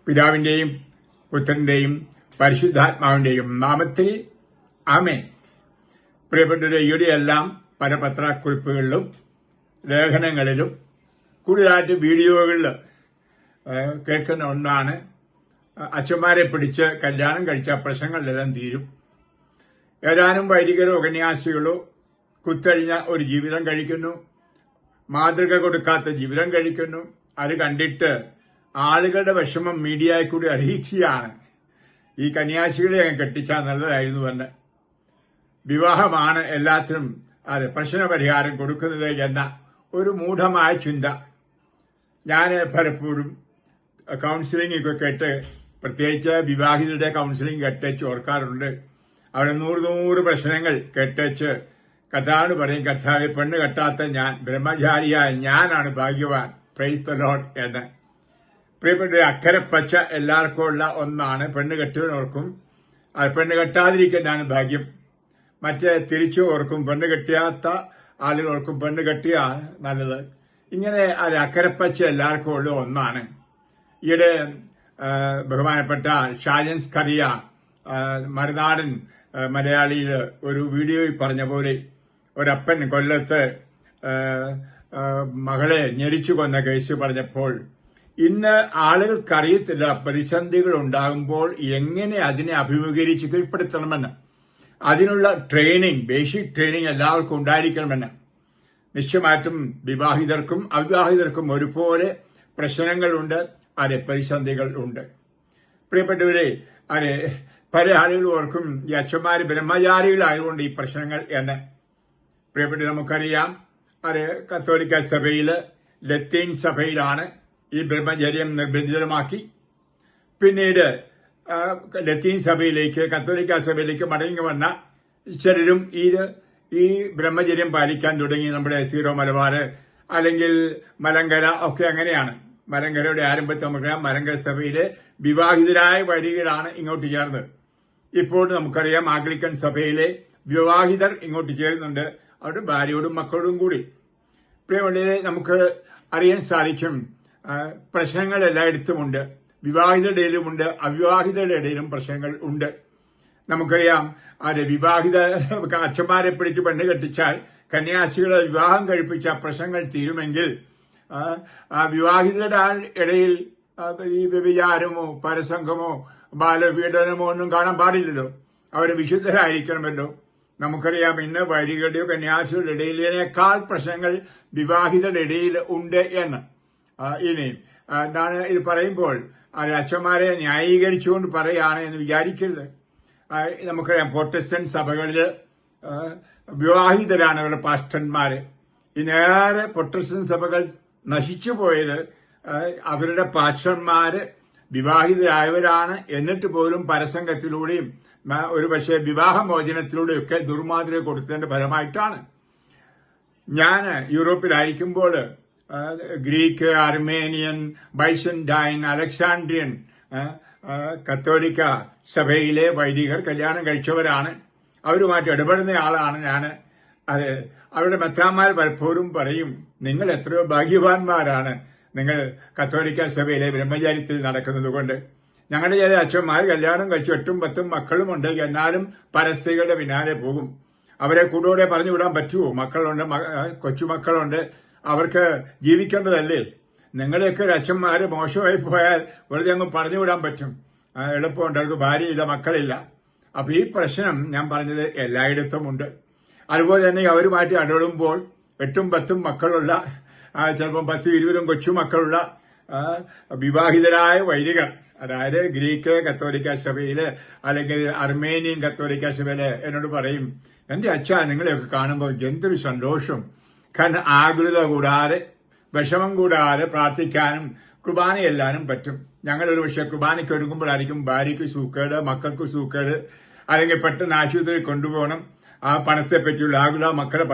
പിതാവിന്റെയും പുത്രന്റെയും പരിശുദ്ധാത്മാവിന്റെയും നാമത്തിൽ ആമേൻ. പ്രിയപ്പെട്ടവരെ, ഇവിടെയെല്ലാം പല പത്രക്കുറിപ്പുകളിലും ലേഖനങ്ങളിലും കൂടുതലായിട്ട് വീഡിയോകളിൽ കേൾക്കുന്ന ഒന്നാണ്, അച്ഛന്മാരെ പിടിച്ച് കല്യാണം കഴിച്ച പ്രശ്നങ്ങളിലെല്ലാം തീരും. ഏതാനും വൈദികരോ കന്യാസികളോ കുത്തഴിഞ്ഞ ഒരു ജീവിതം കഴിക്കുന്നു, മാതൃക കൊടുക്കാത്ത ജീവിതം കഴിക്കുന്നു. അത് കണ്ടിട്ട് ആളുകളുടെ വിഷമം മീഡിയയിൽ കൂടി അറിയിക്കുകയാണ്, ഈ കന്യാസികളെ കെട്ടിച്ചാൽ നല്ലതായിരുന്നുവെന്ന്. വിവാഹമാണ് എല്ലാത്തിനും പ്രശ്നപരിഹാരം കൊടുക്കുന്നത് എന്ന ഒരു മൂഢമായ ചിന്ത. ഞാൻ പലപ്പോഴും കൗൺസിലിംഗ് ഒക്കെ കേട്ട്, പ്രത്യേകിച്ച് വിവാഹിതരുടെ കൗൺസിലിംഗ് കേട്ടേച്ച് ഓർക്കാറുണ്ട്. അവിടെ 100 പ്രശ്നങ്ങൾ കേട്ടേച്ച് കഥാവിന് പറയും, കഥാവെ പെണ്ണ് കെട്ടാത്ത ഞാൻ, ബ്രഹ്മചാരിയായ ഞാനാണ് ഭാഗ്യവാൻ, പ്രൈസ് ദി ലോർഡ് എന്ന്. പ്രിയപ്പെട്ട അക്കരെ പച്ച എല്ലാവർക്കും ഉള്ള ഒന്നാണ്. പെണ്ണ് കെട്ടിയവനോർക്കും പെണ്ണ് കെട്ടാതിരിക്കുന്നതാണ് ഭാഗ്യം. മറ്റേ തിരിച്ചു ഓർക്കും, പെണ്ണ് കെട്ടിയാത്ത ആളുകൾക്കും പെണ്ണ് കെട്ടിയാണ് നല്ലത്. ഇങ്ങനെ അക്കരപ്പച്ച എല്ലാവർക്കും ഉള്ള ഒന്നാണ്. ഈയിടെ ബഹുമാനപ്പെട്ട ഷാജൻ സ്കറിയ മറുനാടൻ മലയാളിയിൽ ഒരു വീഡിയോയിൽ പറഞ്ഞ പോലെ, ഒരപ്പൻ കൊല്ലത്ത് മകളെ ഞെരിച്ചു കൊന്ന കേസ് പറഞ്ഞപ്പോൾ, ഇന്ന് ആളുകൾക്കറിയത്തില്ല പ്രതിസന്ധികൾ ഉണ്ടാകുമ്പോൾ എങ്ങനെ അതിനെ അഭിമുഖീകരിച്ച് കീഴ്പ്പെടുത്തണമെന്ന്. അതിനുള്ള ട്രെയിനിങ്, ബേസിക് ട്രെയിനിങ് എല്ലാവർക്കും ഉണ്ടായിരിക്കണമെന്ന്. നിശ്ചയമായിട്ടും വിവാഹിതർക്കും അവിവാഹിതർക്കും ഒരുപോലെ പ്രശ്നങ്ങളുണ്ട്, പ്രതിസന്ധികൾ ഉണ്ട്. പ്രിയപ്പെട്ടവരെ, പല ആളുകൾ ഓർക്കും ഈ അച്ഛന്മാര് ബ്രഹ്മചാരികളായതുകൊണ്ട് ഈ പ്രശ്നങ്ങൾ എന്ന്. പ്രിയപ്പെട്ട, നമുക്കറിയാം, കത്തോലിക്ക സഭയില് ലത്തീൻ സഭയിലാണ് ഈ ബ്രഹ്മചര്യം നിർബന്ധിതമാക്കി. പിന്നീട് ലത്തീൻ സഭയിലേക്ക്, കത്തോലിക്ക സഭയിലേക്ക് മടങ്ങി വന്ന ചിലരും ഈ ബ്രഹ്മചര്യം പാലിക്കാൻ തുടങ്ങി. നമ്മുടെ സീറോ മലബാർ അല്ലെങ്കിൽ മലങ്കര ഒക്കെ അങ്ങനെയാണ്. മലങ്കരയുടെ ആരംഭത്തിൽ നമുക്കറിയാം, മലങ്കര സഭയിലെ വിവാഹിതരായ വൈദികരാണ് ഇങ്ങോട്ട് ചേർന്നത്. ഇപ്പോൾ നമുക്കറിയാം, ആംഗ്ലിക്കൻ സഭയിലെ വിവാഹിതർ ഇങ്ങോട്ട് ചേരുന്നുണ്ട്, അവരുടെ ഭാര്യയോടും മക്കളോടും കൂടി. പ്രിയമുള്ളവരെ, നമുക്ക് അറിയാൻ സാധിക്കും, പ്രശ്നങ്ങൾ എല്ലായിടത്തുമുണ്ട്. വിവാഹിതരുടെ ഇടയിലുമുണ്ട്, അവിവാഹിതരുടെ ഇടയിലും പ്രശ്നങ്ങൾ ഉണ്ട്. നമുക്കറിയാം, വിവാഹിത അച്ഛന്മാരെ പിടിച്ച് പെണ്ണ് കെട്ടിച്ചാൽ, കന്യാസികളെ വിവാഹം കഴിപ്പിച്ച പ്രശ്നങ്ങൾ തീരുമെങ്കിൽ, വിവാഹിതരുടെ ഇടയിൽ ഈ വ്യഭിചാരമോ പരസംഗമോ ബാലപീഡനമോ ഒന്നും കാണാൻ പാടില്ലല്ലോ. അവർ വിശുദ്ധരായിരിക്കണമല്ലോ. നമുക്കറിയാം, ഇന്ന് വൈദികരുടെയോ കന്യാസികളുടെ ഇടയിലേക്കാൾ പ്രശ്നങ്ങൾ വിവാഹിതരുടെ ഇടയിൽ ഉണ്ട് എന്ന്. ഇനി എന്താണ് ഇത് പറയുമ്പോൾ, അച്ഛന്മാരെ ന്യായീകരിച്ചുകൊണ്ട് പറയുകയാണ് എന്ന് വിചാരിക്കരുത്. നമുക്കറിയാം, പ്രൊട്ടസ്റ്റന്റ് സഭകളിൽ വിവാഹിതരാണ് അവരുടെ പാസ്റ്റർമാര്. ഇന്നേറെ പ്രൊട്ടസ്റ്റന്റ് സഭകൾ നശിച്ചു പോയത് അവരുടെ പാസ്റ്റർമാര് വിവാഹിതരായവരാണ്. എന്നിട്ട് പോലും പരസംഗത്തിലൂടെയും ഒരുപക്ഷെ വിവാഹമോചനത്തിലൂടെയും ഒക്കെ ദുർമാതൃക കൊടുത്തതിന്റെ ഫലമായിട്ടാണ്. ഞാൻ യൂറോപ്പിലായിരിക്കുമ്പോൾ ഗ്രീക്ക്, അർമേനിയൻ, ബൈസന്റൈൻ, അലക്സാണ്ട്രിയൻ കത്തോലിക്ക സഭയിലെ വൈദികർ കല്യാണം കഴിച്ചവരാണ്. അവരുമായിട്ട് ഇടപെടുന്ന ആളാണ് ഞാൻ. അവരുടെ മെത്രാന്മാർ പലപ്പോഴും പറയും, നിങ്ങൾ എത്രയോ ഭാഗ്യവാന്മാരാണ്, നിങ്ങൾ കത്തോലിക്ക സഭയിലെ ബ്രഹ്മചാര്യത്തിൽ നടക്കുന്നത് കൊണ്ട്. ഞങ്ങളുടെ ചില അച്ഛന്മാർ കല്യാണം കഴിച്ചു 8ഉം 10ഉം മക്കളുമുണ്ട്, എന്നാലും പരസ്ത്രീകളുടെ പിന്നാലെ പോകും. അവരെ കൂടെ പറഞ്ഞു വിടാൻ പറ്റുമോ? മക്കളുണ്ട്, കൊച്ചുമക്കളുണ്ട്, അവർക്ക് ജീവിക്കേണ്ടതല്ലേ? നിങ്ങളെയൊക്കെ ഒരു അച്ഛന്മാര് മോശമായി പോയാൽ വെറുതെ അങ്ങ് പറഞ്ഞു വിടാൻ പറ്റും, എളുപ്പമുണ്ട്, അവർക്ക് ഭാര്യയില്ല, മക്കളില്ല. അപ്പൊ ഈ പ്രശ്നം ഞാൻ പറഞ്ഞത് എല്ലായിടത്തും ഉണ്ട്. അതുപോലെ തന്നെ അവരുമായിട്ട് ഇടപെടുമ്പോൾ 8ഉം 10ഉം മക്കളുള്ള, ചിലപ്പോൾ 10ഉം 20ഉം കൊച്ചുമക്കളുള്ള വിവാഹിതരായ വൈദികർ, അതായത് ഗ്രീക്ക് കത്തോലിക്ക സഭയില് അല്ലെങ്കിൽ അർമേനിയൻ കത്തോലിക്ക സഭയില് എന്നോട് പറയും, എന്റെ അച്ഛ നിങ്ങളെയൊക്കെ കാണുമ്പോൾ എന്തൊരു സന്തോഷം. കാരണം ആകുലത കൂടാതെ, വിഷമം കൂടാതെ പ്രാർത്ഥിക്കാനും കുർബാനയെല്ലാനും പറ്റും. ഞങ്ങളൊരു പക്ഷെ കുർബാനയ്ക്ക് ഒരുങ്ങുമ്പോഴായിരിക്കും ഭാര്യയ്ക്ക് സൂക്കേട്, മക്കൾക്ക് സൂക്കേട്, അല്ലെങ്കിൽ പെട്ടെന്ന് ആശുപത്രിയിൽ കൊണ്ടുപോകണം, ആ പണത്തെ പറ്റിയുള്ള ആകുലത, മക്കളെ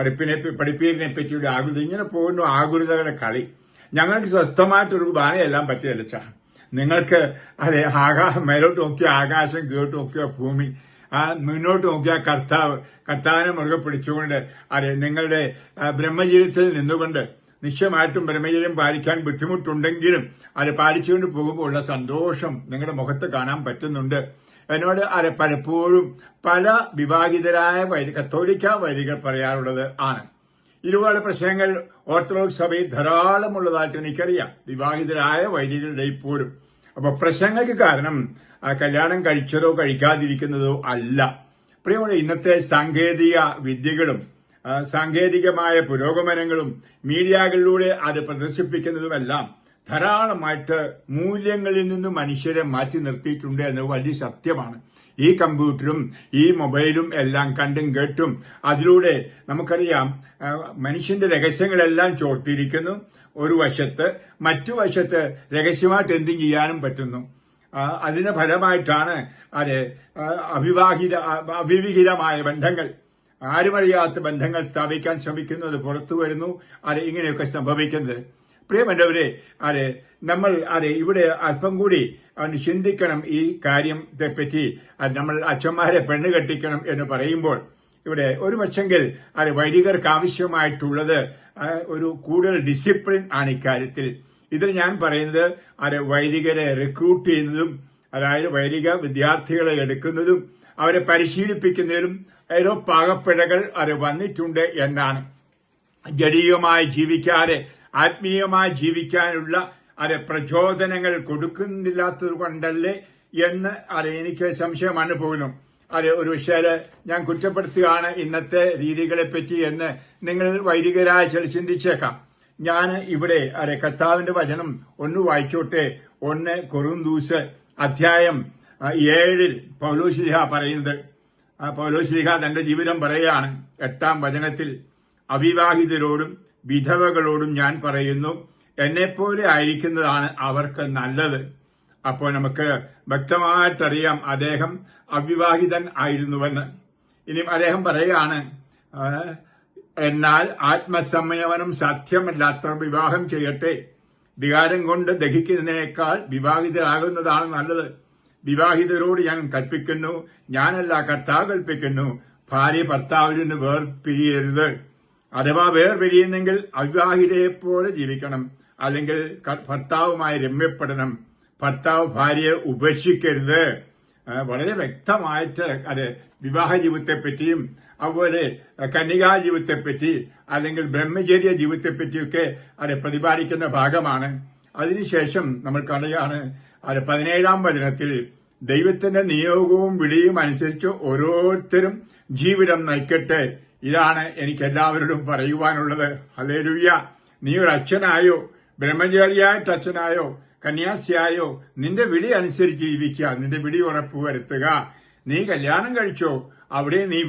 പഠിപ്പീരിനെ പറ്റിയുള്ള ആകുലത, ഇങ്ങനെ പോകുന്നു ആകുലതകളുടെ കളി. ഞങ്ങൾക്ക് സ്വസ്ഥമായിട്ടൊരു കുർബാനയെല്ലാം പറ്റിയല്ല. നിങ്ങൾക്ക് മേലോട്ട് നോക്കിയ ആകാശം, കേട്ട് നോക്കിയ ഭൂമി, മുന്നോട്ട് നോക്കിയാൽ കർത്താവിനെ മുറുകെ പിടിച്ചുകൊണ്ട് നിങ്ങളുടെ ബ്രഹ്മജീവിതത്തിൽ നിന്നുകൊണ്ട് നിശ്ചയമായിട്ടും ബ്രഹ്മചര്യം പാലിക്കാൻ ബുദ്ധിമുട്ടുണ്ടെങ്കിലും അത് പാലിച്ചുകൊണ്ട് പോകുമ്പോൾ ഉള്ള സന്തോഷം നിങ്ങളുടെ മുഖത്ത് കാണാൻ പറ്റുന്നുണ്ട്. എന്നോട് പലപ്പോഴും പല വിവാഹിതരായ കത്തോലിക്ക വൈദികർ പറയാറുള്ളത് ആണ്. ഇതുപോലെ പ്രശ്നങ്ങൾ ഓർത്തഡോക്സ് സഭയിൽ ധാരാളമുള്ളതായിട്ട് എനിക്കറിയാം, വിവാഹിതരായ വൈദികരുടെ ഇപ്പോഴും. അപ്പൊ പ്രശ്നങ്ങൾക്ക് കാരണം കല്യാണം കഴിച്ചതോ കഴിക്കാതിരിക്കുന്നതോ അല്ല. പ്രിയമുള്ള ഇന്നത്തെ സാങ്കേതിക വിദ്യകളും സാങ്കേതികമായ പുരോഗമനങ്ങളും മീഡിയകളിലൂടെ അത് പ്രദർശിപ്പിക്കുന്നതുമെല്ലാം ധാരാളമായിട്ട് മൂല്യങ്ങളിൽ നിന്നും മനുഷ്യരെ മാറ്റി നിർത്തിയിട്ടുണ്ട് എന്നത് വലിയ സത്യമാണ്. ഈ കമ്പ്യൂട്ടറും ഈ മൊബൈലും എല്ലാം കണ്ടും കേട്ടും അതിലൂടെ നമുക്കറിയാം മനുഷ്യന്റെ രഹസ്യങ്ങളെല്ലാം ചോർത്തിയിരിക്കുന്നു. ഒരു വശത്ത്, മറ്റു വശത്ത് രഹസ്യമായിട്ട് എന്തും ചെയ്യാനും പറ്റുന്നു. അതിന്റെ ഫലമായിട്ടാണ് അവിവിഹിതമായ ബന്ധങ്ങൾ, ആരുമറിയാത്ത ബന്ധങ്ങൾ സ്ഥാപിക്കാൻ ശ്രമിക്കുന്നത് പുറത്തു വരുന്നു. ഇങ്ങനെയൊക്കെ സംഭവിക്കുന്നത്. പ്രിയപ്പെട്ടവരെ, നമ്മൾ ഇവിടെ അല്പം കൂടി ചിന്തിക്കണം ഈ കാര്യത്തെപ്പറ്റി. നമ്മൾ അച്ഛന്മാരെ പെണ്ണ് കെട്ടിക്കണം എന്ന് പറയുമ്പോൾ ഇവിടെ ഒരു പക്ഷെങ്കിൽ വൈദികർക്ക് ആവശ്യമായിട്ടുള്ളത് ഒരു കൂടുതൽ ഡിസിപ്ലിൻ ആണ് ഇക്കാര്യത്തിൽ. ഇതിൽ ഞാൻ പറയുന്നത് വൈദികരെ റിക്രൂട്ട് ചെയ്യുന്നതും, അതായത് വൈദിക വിദ്യാർത്ഥികളെ എടുക്കുന്നതും അവരെ പരിശീലിപ്പിക്കുന്നതിലും ഏതോ പാകപ്പിഴകൾ വന്നിട്ടുണ്ട് എന്നാണ്. ജഡീയമായി ജീവിക്കാതെ ആത്മീയമായി ജീവിക്കാനുള്ള പ്രചോദനങ്ങൾ കൊടുക്കുന്നില്ലാത്തത് കൊണ്ടല്ലേ എന്ന് എനിക്ക് സംശയമാണ് പോകുന്നു. ഒരു പക്ഷേ ഞാൻ കുറ്റപ്പെടുത്തുകയാണ് ഇന്നത്തെ രീതികളെപ്പറ്റി എന്ന് നിങ്ങൾ വൈദികരായ ചില ചിന്തിച്ചേക്കാം. ഞാൻ ഇവിടെ കർത്താവിന്റെ വചനം ഒന്ന് വായിച്ചോട്ടെ. 1 കൊറിന്തോസ് അധ്യായം 7 പൗലോസ്ലീഹ പറയുന്നത്. പൗലോസ്ലീഹ തന്റെ ജീവിതം പറയുകയാണ് 8-ാം വചനത്തിൽ, അവിവാഹിതരോടും വിധവകളോടും ഞാൻ പറയുന്നു, എന്നെപ്പോലെ ആയിരിക്കുന്നതാണ് അവർക്ക് നല്ലത്. അപ്പോൾ നമുക്ക് വ്യക്തമായിട്ടറിയാം അദ്ദേഹം അവിവാഹിതൻ ആയിരുന്നുവെന്ന്. ഇനിയും അദ്ദേഹം പറയുകയാണ്, എന്നാൽ ആത്മസംയമനം സാധ്യമല്ലാത്തവർ വിവാഹം ചെയ്യട്ടെ. വികാരം കൊണ്ട് ദഹിക്കുന്നതിനേക്കാൾ വിവാഹിതരാകുന്നതാണ് നല്ലത്. വിവാഹിതരോട് ഞാൻ കൽപ്പിക്കുന്നു, ഞാനല്ല കർത്താവ് കൽപ്പിക്കുന്നു, ഭാര്യ ഭർത്താവിൽ നിന്ന് വേർപിരിയരുത്. അഥവാ വേർപിരിയുന്നെങ്കിൽ അവിവാഹിതയെപ്പോലെ ജീവിക്കണം, അല്ലെങ്കിൽ ഭർത്താവുമായി രമ്യപ്പെടണം. ഭർത്താവ് ഭാര്യയെ ഉപേക്ഷിക്കരുത്. വളരെ വ്യക്തമായിട്ട് വിവാഹ ജീവിതത്തെപ്പറ്റിയും അതുപോലെ കന്യകാ ജീവിതത്തെപ്പറ്റി അല്ലെങ്കിൽ ബ്രഹ്മചര്യ ജീവിതത്തെപ്പറ്റിയൊക്കെ പ്രതിപാദിക്കുന്ന ഭാഗമാണ്. അതിനുശേഷം നമ്മൾ കാണുകയാണ് 17-ാം വചനത്തിൽ, ദൈവത്തിന്റെ നിയോഗവും വിളിയും അനുസരിച്ച് ഓരോരുത്തരും ജീവിതം നയിക്കട്ടെ. ഇതാണ് എനിക്ക് എല്ലാവരോടും പറയുവാനുള്ളത്. ഹല്ലേലൂയ. നീ ഒരു അച്ഛനായോ, ബ്രഹ്മചാരിയായിട്ട് അച്ഛനായോ, കന്യാസിയായോ, നിന്റെ വിളി അനുസരിച്ച് ജീവിക്കുക. നിന്റെ വിളി ഉറപ്പുവരുത്തുക. നീ കല്യാണം കഴിച്ചോ, അവിടെ നീ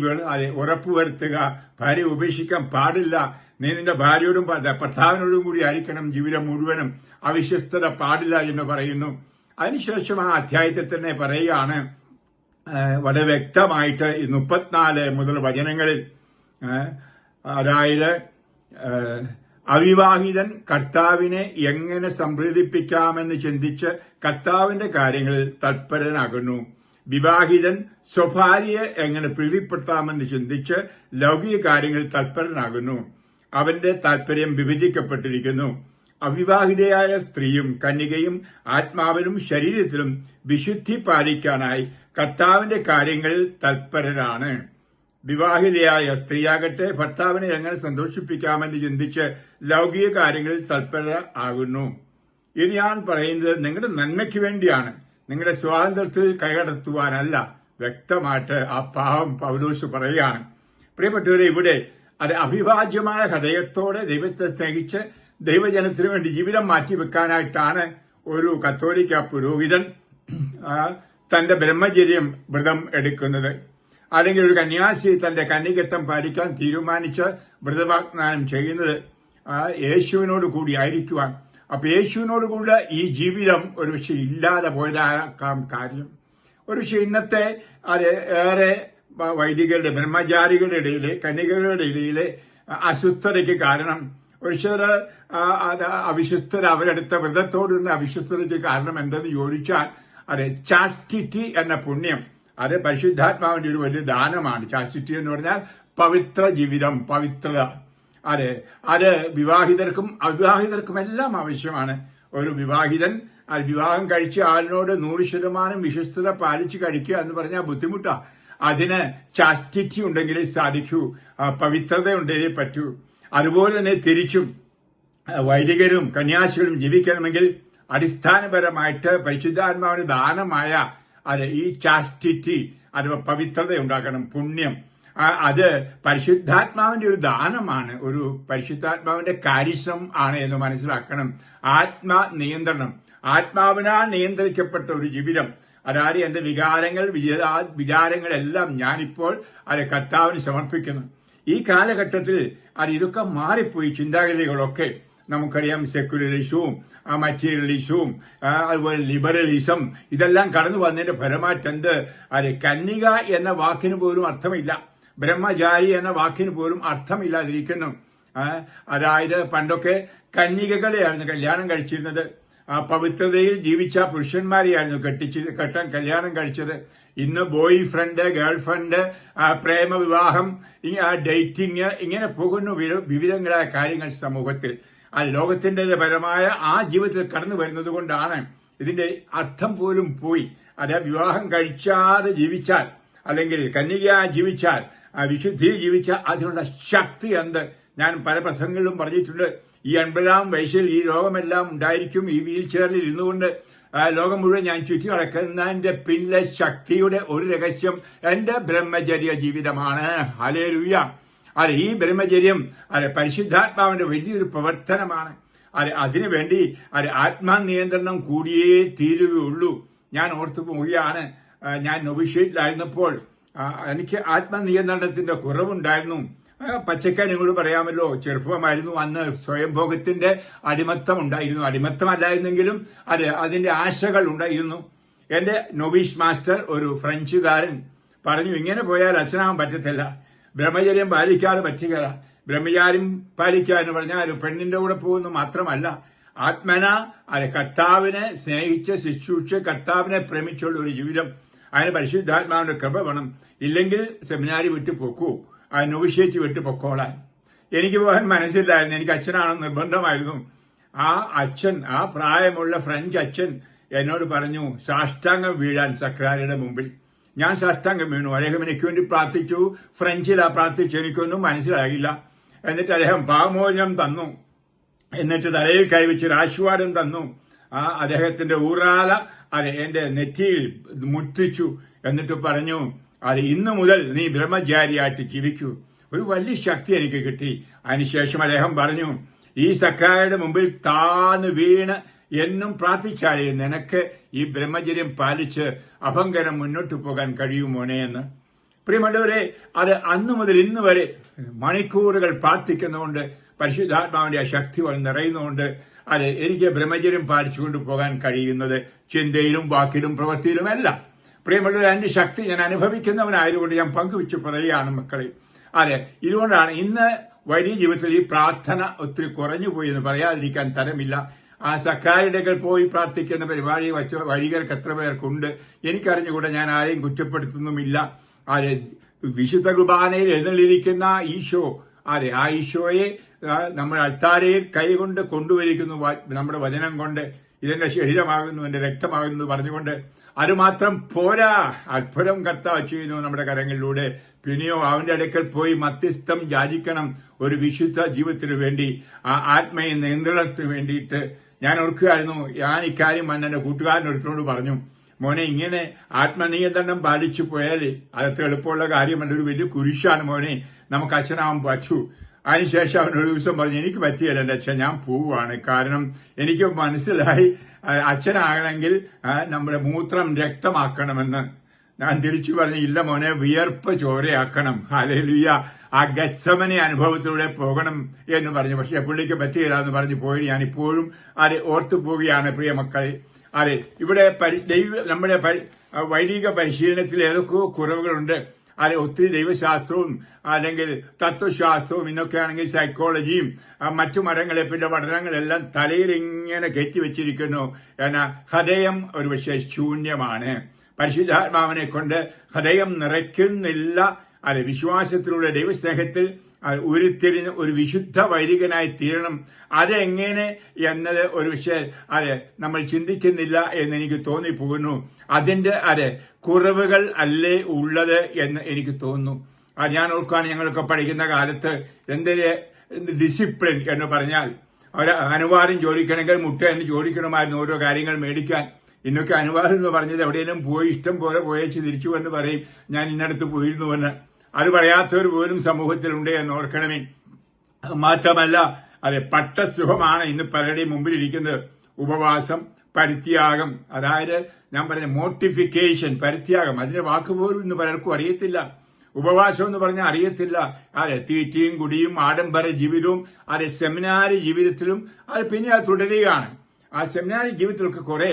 ഉറപ്പുവരുത്തുക. ഭാര്യ ഉപേക്ഷിക്കാൻ പാടില്ല. നീ നിന്റെ ഭാര്യയോടും ഭർത്താവിനോടും കൂടി ആയിരിക്കണം ജീവിതം മുഴുവനും. അവിശ്വസ്തത പാടില്ല എന്ന് പറയുന്നു. അതിനുശേഷം ആ അധ്യായത്തിൽ തന്നെ പറയുകയാണ് വളരെ വ്യക്തമായിട്ട് 34 മുതൽ വചനങ്ങളിൽ, അതായത് അവിവാഹിതൻ കർത്താവിനെ എങ്ങനെ സംപ്രീതിപ്പിക്കാമെന്ന് ചിന്തിച്ച് കർത്താവിന്റെ കാര്യങ്ങളിൽ തൽപരനാകുന്നു. വിവാഹിതൻ സ്വഭാര്യയെ എങ്ങനെ പ്രീതിപ്പെടുത്താമെന്ന് ചിന്തിച്ച് ലൗകിക കാര്യങ്ങളിൽ തൽപരനാകുന്നു. അവന്റെ താൽപര്യം വിഭജിക്കപ്പെട്ടിരിക്കുന്നു. അവിവാഹിതയായ സ്ത്രീയും കന്യകയും ആത്മാവിലും ശരീരത്തിലും വിശുദ്ധി പാലിക്കാനായി കർത്താവിന്റെ കാര്യങ്ങളിൽ തൽപരരാണ്. വിവാഹിതയായ സ്ത്രീയാകട്ടെ ഭർത്താവിനെ എങ്ങനെ സന്തോഷിപ്പിക്കാമെന്ന് ചിന്തിച്ച് ലൗകിക കാര്യങ്ങളിൽ തൽപര ആകുന്നു. ഇനി ഞാൻ പറയുന്നത് നിങ്ങളുടെ നന്മയ്ക്ക് വേണ്ടിയാണ്, നിങ്ങളുടെ സ്വാതന്ത്ര്യത്തിൽ കൈകടത്തുവാനല്ല. വ്യക്തമായിട്ട് ആ പാവം പൗലോസ് പറയുകയാണ്. പ്രിയപ്പെട്ടവരെ, ഇവിടെ അവിഭാജ്യമായ ഹൃദയത്തോടെ ദൈവത്തെ സ്നേഹിച്ച് ദൈവജനത്തിനു വേണ്ടി ജീവിതം മാറ്റിവെക്കാനായിട്ടാണ് ഒരു കത്തോലിക്ക പുരോഹിതൻ തന്റെ ബ്രഹ്മചര്യം വ്രതം എടുക്കുന്നത്. അല്ലെങ്കിൽ ഒരു കന്യാസി തന്റെ കന്യകത്വം പാലിക്കാൻ തീരുമാനിച്ച് വ്രതവാഗ്ദാനം ചെയ്യുന്നത് യേശുവിനോട് കൂടി ആയിരിക്കുവാൻ. അപ്പൊ യേശുവിനോട് കൂടി ഈ ജീവിതം ഒരുപക്ഷെ ഇല്ലാതെ പോയതാക്കാം കാര്യം. ഒരുപക്ഷെ ഇന്നത്തെ ഏറെ വൈദികരുടെ, ബ്രഹ്മചാരികളുടെ ഇടയിലെ, കന്യകകളുടെ ഇടയിലെ അസ്വസ്ഥതയ്ക്ക് കാരണം ഒരുപക്ഷെ അവിശ്വസ്തത, അവരെടുത്ത വ്രതത്തോടുള്ള അവിശ്വസ്തതയ്ക്ക് കാരണം എന്തെന്ന് ചോദിച്ചാൽ ചാസ്റ്റിറ്റി എന്ന പുണ്യം, അത് പരിശുദ്ധാത്മാവിന്റെ ഒരു വലിയ ദാനമാണ്. ചാസ്റ്റിറ്റി എന്ന് പറഞ്ഞാൽ പവിത്ര ജീവിതം, പവിത്രത. അത് വിവാഹിതർക്കും അവിവാഹിതർക്കും എല്ലാം ആവശ്യമാണ്. ഒരു വിവാഹിതൻ വിവാഹം കഴിച്ച ആളിനോട് 100% വിശ്വസ്തത പാലിച്ച് കഴിക്കുക എന്ന് പറഞ്ഞാൽ ബുദ്ധിമുട്ടാ. അതിന് ചാസ്റ്റിറ്റി ഉണ്ടെങ്കിലേ സാധിക്കൂ, പവിത്രത ഉണ്ടെങ്കിലേ പറ്റൂ. അതുപോലെ തന്നെ തിരിച്ചും വൈദികരും കന്യാസികളും ജീവിക്കണമെങ്കിൽ അടിസ്ഥാനപരമായിട്ട് പരിശുദ്ധാത്മാവിന് ദാനമായ ഈ ചാസ്റ്റിറ്റി അഥവാ പവിത്രത ഉണ്ടാക്കണം, പുണ്യം. അത് പരിശുദ്ധാത്മാവിന്റെ ഒരു ദാനമാണ്, ഒരു പരിശുദ്ധാത്മാവിന്റെ കാരിസം ആണ് എന്ന് മനസ്സിലാക്കണം. ആത്മനിയന്ത്രണം, ആത്മാവിനാൽ നിയന്ത്രിക്കപ്പെട്ട ഒരു ജീവിതം, അതായത് എന്റെ വിചാരങ്ങളെല്ലാം ഞാനിപ്പോൾ കർത്താവിന് സമർപ്പിക്കുന്നു. ഈ കാലഘട്ടത്തിൽ ഇതൊക്കെ മാറിപ്പോയി. ചിന്താഗതികളൊക്കെ നമുക്കറിയാം, സെക്യുലറിസവും മറ്റീരിയലിസവും അതുപോലെ ലിബറലിസം ഇതെല്ലാം കടന്നു വന്നതിന്റെ ഫലമായിട്ട് കന്യക എന്ന വാക്കിന് പോലും അർത്ഥമില്ല, ബ്രഹ്മചാരി എന്ന വാക്കിന് പോലും അർത്ഥമില്ലാതിരിക്കുന്നു. അതായത് പണ്ടൊക്കെ കന്യകകളെയായിരുന്നു കല്യാണം കഴിച്ചിരുന്നത്, പവിത്രതയിൽ ജീവിച്ച പുരുഷന്മാരെയായിരുന്നു കല്യാണം കഴിച്ചത്. ഇന്ന് ബോയ് ഫ്രണ്ട്, ഗേൾ ഫ്രണ്ട്, പ്രേമവിവാഹം, ഡേറ്റിംഗ്, ഇങ്ങനെ പോകുന്നു വിവിധങ്ങളായ കാര്യങ്ങൾ സമൂഹത്തിൽ. ലോകത്തിന്റെ പരമായ ജീവിതത്തിൽ കടന്നു വരുന്നത് കൊണ്ടാണ് ഇതിന്റെ അർത്ഥം പോലും പോയി. വിവാഹം കഴിച്ചാതെ ജീവിച്ചാൽ അല്ലെങ്കിൽ കന്യകയായി ജീവിച്ചാൽ, വിശുദ്ധി ജീവിച്ചാൽ അതിനുള്ള ശക്തി എന്ത്? ഞാൻ പല പ്രസംഗങ്ങളിലും പറഞ്ഞിട്ടുണ്ട്. ഈ 80-ാം വയസ്സിൽ ഈ ലോകമെല്ലാം ഉണ്ടായിരിക്കും. ഈ വീൽ ചെയറിൽ ഇരുന്നുകൊണ്ട് ലോകം മുഴുവൻ ഞാൻ ചുറ്റി നടക്കുന്നതിന്റെ പിന്നിലെ ശക്തിയുടെ ഒരു രഹസ്യം എന്റെ ബ്രഹ്മചര്യ ജീവിതമാണ്. ഹല്ലേലൂയ. ഈ ബ്രഹ്മചര്യം പരിശുദ്ധാത്മാവിന്റെ വലിയൊരു പ്രവർത്തനമാണ്. അതിനുവേണ്ടി ആത്മനിയന്ത്രണം കൂടിയേ തീരുകയുള്ളൂ. ഞാൻ ഓർത്തു പോവുകയാണ്, ഞാൻ നൊവിഷ്യേറ്റിലായിരുന്നപ്പോൾ എനിക്ക് ആത്മനിയന്ത്രണത്തിന്റെ കുറവുണ്ടായിരുന്നു. പച്ചക്കായി നിങ്ങളോട് പറയാമല്ലോ, ചെറുപ്പമായിരുന്നു അന്ന്. സ്വയംഭോഗത്തിന്റെ അടിമത്തം ഉണ്ടായിരുന്നു. അടിമത്തമല്ലായിരുന്നെങ്കിലും അതിന്റെ ആശകൾ ഉണ്ടായിരുന്നു. എന്റെ നൊവീഷ് മാസ്റ്റർ, ഒരു ഫ്രഞ്ചുകാരൻ, പറഞ്ഞു, ഇങ്ങനെ പോയാൽ അച്ഛനാവാൻ പറ്റത്തില്ല, ബ്രഹ്മചര്യം പാലിക്കാതെ പറ്റുകയില്ല. ബ്രഹ്മചാര്യം പാലിക്കുക എന്ന് പറഞ്ഞാൽ ഒരു പെണ്ണിന്റെ കൂടെ പോകുന്നു മാത്രമല്ല, ആത്മന കർത്താവിനെ സ്നേഹിച്ച് ശുശ്രൂഷിച്ച് കർത്താവിനെ പ്രേമിച്ചുള്ള ഒരു ജീവിതം. അതിന് പരിശുദ്ധാത്മാവിന്റെ കൃപ വേണം. ഇല്ലെങ്കിൽ സെമിനാരി വിട്ടു പൊക്കൂ, നൊവിഷ്യേറ്റ് വിട്ടു പൊക്കോളാൻ. എനിക്ക് പോകാൻ മനസ്സിലായിരുന്നു, എനിക്ക് അച്ഛനാണെന്ന് നിർബന്ധമായിരുന്നു. അച്ഛൻ, പ്രായമുള്ള ഫ്രഞ്ച് അച്ഛൻ എന്നോട് പറഞ്ഞു സാഷ്ടാംഗം വീഴാൻ സക്രാരിയുടെ മുമ്പിൽ. ഞാൻ സാഷ്ടാംഗം വീണു. അദ്ദേഹം എനിക്ക് വേണ്ടി പ്രാർത്ഥിച്ചു. ഫ്രഞ്ചിലാ പ്രാർത്ഥിച്ചു, എനിക്കൊന്നും മനസ്സിലാകില്ല. എന്നിട്ട് അദ്ദേഹം പാമോചനം തന്നു, എന്നിട്ട് തലയിൽ കൈവച്ചൊരു ആശീർവാദം തന്നു. അദ്ദേഹത്തിന്റെ ഊറാല എന്റെ നെറ്റിയിൽ മുട്ടിച്ചു. എന്നിട്ട് പറഞ്ഞു, ഇന്നു മുതൽ നീ ബ്രഹ്മചാരിയായിട്ട് ജീവിക്കൂ. ഒരു വലിയ ശക്തി എനിക്ക് കിട്ടി. അതിനുശേഷം അദ്ദേഹം പറഞ്ഞു, ഈ സക്രാരിയുടെ മുമ്പിൽ താന്ന് വീണ് എന്നും പ്രാർത്ഥിച്ചാലേ നിനക്ക് ഈ ബ്രഹ്മചര്യം പാലിച്ച് അഭംഗരം മുന്നോട്ട് പോകാൻ കഴിയുമോനെ എന്ന്. പ്രിയമുള്ളവരെ, അന്നു മുതൽ ഇന്ന് വരെ മണിക്കൂറുകൾ പ്രാർത്ഥിക്കുന്നതുകൊണ്ട് പരിശുദ്ധാത്മാവിന്റെ ശക്തി നിറയുന്നതുകൊണ്ട് എനിക്ക് ബ്രഹ്മചര്യം പാലിച്ചുകൊണ്ട് പോകാൻ കഴിയുന്നത് ചിന്തയിലും വാക്കിലും പ്രവൃത്തിയിലുമെല്ലാം. പ്രിയമുള്ളവരെ, അതിന്റെ ശക്തി ഞാൻ അനുഭവിക്കുന്നവനായതുകൊണ്ട് ഞാൻ പങ്കുവെച്ച് പറയുകയാണ് മക്കളെ. ഇതുകൊണ്ടാണ് ഇന്ന് വലിയ ജീവിതത്തിൽ ഈ പ്രാർത്ഥന ഒത്തിരി കുറഞ്ഞുപോയി എന്ന് പറയാതിരിക്കാൻ തരമില്ല. സക്കാരിടകൾ പോയി പ്രാർത്ഥിക്കുന്ന പരിപാടി വച്ച വൈദികർക്ക് എത്ര പേർക്കുണ്ട് എനിക്കറിഞ്ഞുകൂടെ. ഞാൻ ആരെയും കുറ്റപ്പെടുത്തുന്നുമില്ല. വിശുദ്ധ കുർബാനയിൽ എഴുന്നള്ളിയിരിക്കുന്ന ഈശോ, ആ ഈശോയെ നമ്മുടെ അൾത്താരയിൽ കൈകൊണ്ട് കൊണ്ടുവരിക്കുന്നു, നമ്മുടെ വചനം കൊണ്ട്. ഇതെന്റെ ശരീരമാകുന്നു, എന്റെ രക്തമാകുന്നു പറഞ്ഞുകൊണ്ട്. അതുമാത്രം പോരാ, അത്ഭുതം കർത്താവ് ചെയ്യുന്നു നമ്മുടെ കരങ്ങളിലൂടെ. പിന്നെയോ അവന്റെ അടുക്കൽ പോയി മധ്യസ്ഥം യാചിക്കണം ഒരു വിശുദ്ധ ജീവിതത്തിന് വേണ്ടി, ആത്മീയ നിയന്ത്രണത്തിന് വേണ്ടിയിട്ട്. ഞാൻ ഓർക്കുകയായിരുന്നു, ഞാൻ ഇക്കാര്യം എന്റെ കൂട്ടുകാരനൊരുത്തോട് പറഞ്ഞു, മോനെ, ഇങ്ങനെ ആത്മനിയന്ത്രണം പാലിച്ചു പോയാലേ അതത്ര എളുപ്പമുള്ള കാര്യമല്ല, ഒരു വലിയ കുരിശാണ് മോനെ, നമുക്ക് അച്ഛനാവാൻ പറ്റൂ. അതിനുശേഷം അവൻ ഒരു ദിവസം പറഞ്ഞു, എനിക്ക് പറ്റിയല്ല എന്റെ അച്ഛൻ, ഞാൻ പോവുകയാണ്. കാരണം എനിക്ക് മനസ്സിലായി അച്ഛനാകണമെങ്കിൽ നമ്മുടെ മൂത്രം രക്തമാക്കണമെന്ന്. ഞാൻ തിരിച്ചു പറഞ്ഞു, ഇല്ല മോനെ, വിയർപ്പ് ചോരയാക്കണം. ഹല്ലേലൂയ, ആ ഗത്സമനെ അനുഭവത്തിലൂടെ പോകണം എന്ന് പറഞ്ഞു. പക്ഷെ പുള്ളിക്ക് പറ്റിയില്ല എന്ന് പറഞ്ഞു പോയി. ഞാൻ ഇപ്പോഴും ഓർത്തു പോവുകയാണ് പ്രിയ മക്കളെ. ഇവിടെ നമ്മുടെ വൈദിക പരിശീലനത്തിൽ ഏതൊക്കെയോ കുറവുകളുണ്ട്. ഒത്തിരി ദൈവശാസ്ത്രവും അല്ലെങ്കിൽ തത്വശാസ്ത്രവും ഇന്നൊക്കെ ആണെങ്കിൽ സൈക്കോളജിയും മറ്റു മരങ്ങളെപ്പറ്റി പഠനങ്ങളെല്ലാം തലയിൽ ഇങ്ങനെ കെട്ടിവെച്ചിരിക്കുന്നു. എന്നാൽ ഹൃദയം ഒരുപക്ഷെ ശൂന്യമാണ്. പരിശുദ്ധാത്മാവിനെ കൊണ്ട് ഹൃദയം നിറയ്ക്കുന്നില്ല. വിശ്വാസത്തിലൂടെ ദൈവസ്നേഹത്തിൽ ഉരുത്തിരിഞ്ഞ് ഒരു വിശുദ്ധ വൈദികനായി തീരണം. അതെങ്ങനെ എന്നത് ഒരു പക്ഷേ നമ്മൾ ചിന്തിക്കുന്നില്ല എന്ന് എനിക്ക് തോന്നിപ്പോകുന്നു. അതിന്റെ കുറവുകൾ അല്ലേ ഉള്ളത് എന്ന് എനിക്ക് തോന്നുന്നു. ഞാൻ ഓർക്കുകയാണ്, ഞങ്ങളൊക്കെ പഠിക്കുന്ന കാലത്ത് എന്തൊരു ഡിസിപ്ലിൻ എന്ന് പറഞ്ഞാൽ ഒരു അനുവാദം ചോദിക്കണമെങ്കിൽ മുട്ട എന്ന് ചോദിക്കണമായിരുന്നു ഓരോ കാര്യങ്ങൾ മേടിക്കാൻ. ഇന്നൊക്കെ അനുവാദം എന്ന് പറഞ്ഞത് എവിടെയെങ്കിലും പോയി ഇഷ്ടം പോലെ പോയേച്ച് തിരിച്ചു എന്ന് പറയും, ഞാൻ ഇന്നടത്ത് പോയിരുന്നുവെന്ന്. അത് പറയാത്തവർ പോലും സമൂഹത്തിലുണ്ട് എന്ന് ഓർക്കണമേ. മാത്രമല്ല പട്ടസുഖമാണ് ഇന്ന് പലരുടെയും മുമ്പിലിരിക്കുന്നത്. ഉപവാസം, പരിത്യാഗം, അതായത് ഞാൻ പറഞ്ഞ മോട്ടിഫിക്കേഷൻ, പരിത്യാഗം, അതിന്റെ വാക്കുപോലും ഇന്ന് പലർക്കും അറിയത്തില്ല. ഉപവാസം എന്ന് പറഞ്ഞാൽ അറിയത്തില്ല. തീറ്റയും കുടിയും ആഡംബര ജീവിതവും സെമിനാരി ജീവിതത്തിലും പിന്നെ അത് തുടരുകയാണ്. ആ സെമിനാരി ജീവിതത്തിലൊക്കെ കുറെ